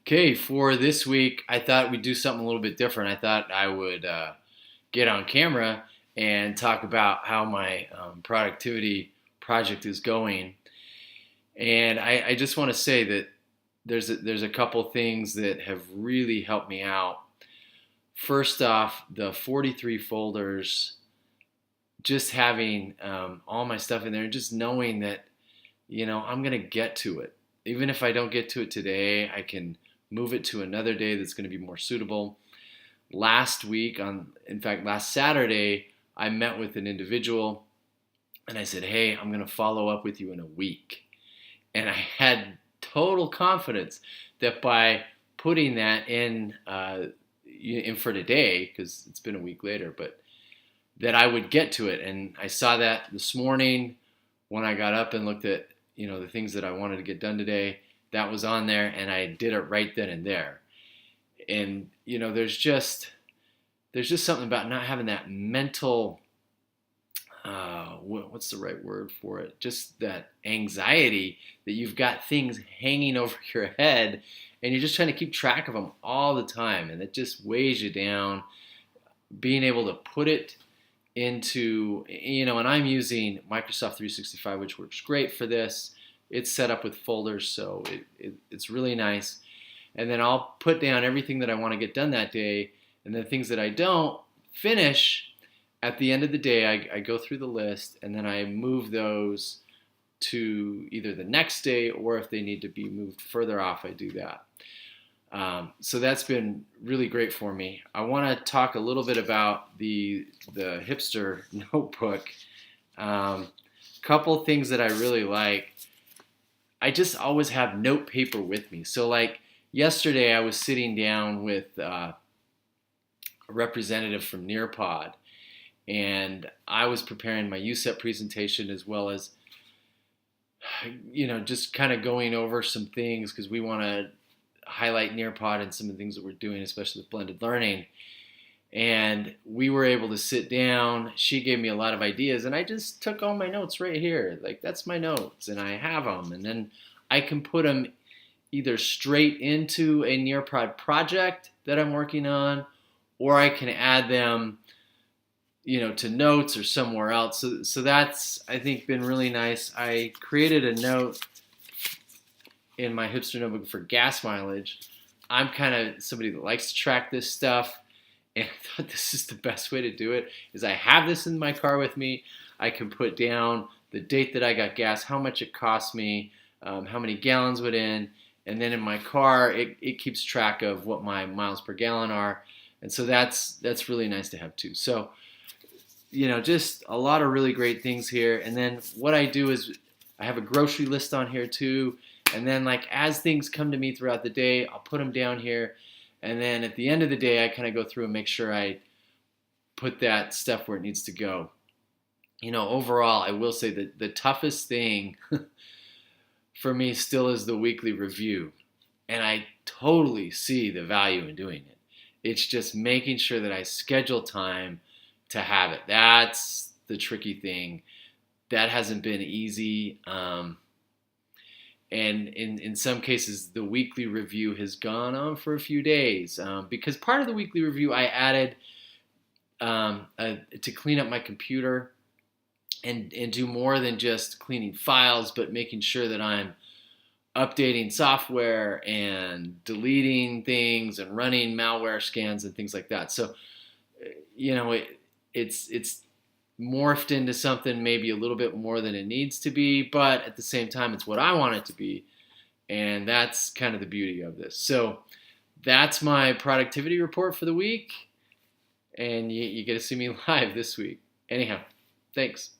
Okay, for this week, I thought we'd do something a little bit different. I thought I would get on camera and talk about how my productivity project is going. And I just want to say that there's a couple things that have really helped me out. First off, the 43 folders, just having all my stuff in there, and just knowing that I'm gonna get to it. Even if I don't get to it today, I can move it to another day that's going to be more suitable. Last week, in fact, last Saturday, I met with an individual and I said, "Hey, I'm going to follow up with you in a week." And I had total confidence that by putting that in for today, because it's been a week later, but that I would get to it. And I saw that this morning when I got up and looked at the things that I wanted to get done today. That was on there, and I did it right then and there. And there's just something about not having that mental, what's the right word for it? Just that anxiety that you've got things hanging over your head, and you're just trying to keep track of them all the time, and it just weighs you down. Being able to put it into, and I'm using Microsoft 365, which works great for this. It's set up with folders, so it's really nice. And then I'll put down everything that I want to get done that day, and the things that I don't finish at the end of the day, I go through the list, and then I move those to either the next day, or if they need to be moved further off, I do that. So that's been really great for me. I want to talk a little bit about the hipster notebook. Couple things that I really like. I just always have note paper with me. So like yesterday, I was sitting down with a representative from Nearpod, and I was preparing my USEP presentation, as well as just kind of going over some things, because we want to highlight Nearpod and some of the things that we're doing, especially with blended learning. And we were able to sit down. She gave me a lot of ideas, and I just took all my notes right here. Like, that's my notes, and I have them. And then I can put them either straight into a Nearpod project that I'm working on, or I can add them, to notes or somewhere else. So that's, I think, been really nice. I created a note in my hipster notebook for gas mileage. I'm kind of somebody that likes to track this stuff, and I thought this is the best way to do it, is I have this in my car with me. I can put down the date that I got gas, how much it cost me, how many gallons went in, and then in my car, it keeps track of what my miles per gallon are. And so that's really nice to have too. So, just a lot of really great things here. And then what I do is I have a grocery list on here too. And then like as things come to me throughout the day, I'll put them down here. And then at the end of the day, I kind of go through and make sure I put that stuff where it needs to go. Overall, I will say that the toughest thing for me still is the weekly review. And I totally see the value in doing it. It's just making sure that I schedule time to have it. That's the tricky thing. That hasn't been easy. And in some cases, the weekly review has gone on for a few days, because part of the weekly review I added to clean up my computer and do more than just cleaning files, but making sure that I'm updating software and deleting things and running malware scans and things like that. So, it's morphed into something maybe a little bit more than it needs to be, but at the same time, it's what I want it to be. And that's kind of the beauty of this. So that's my productivity report for the week. And you get to see me live this week. Anyhow, thanks.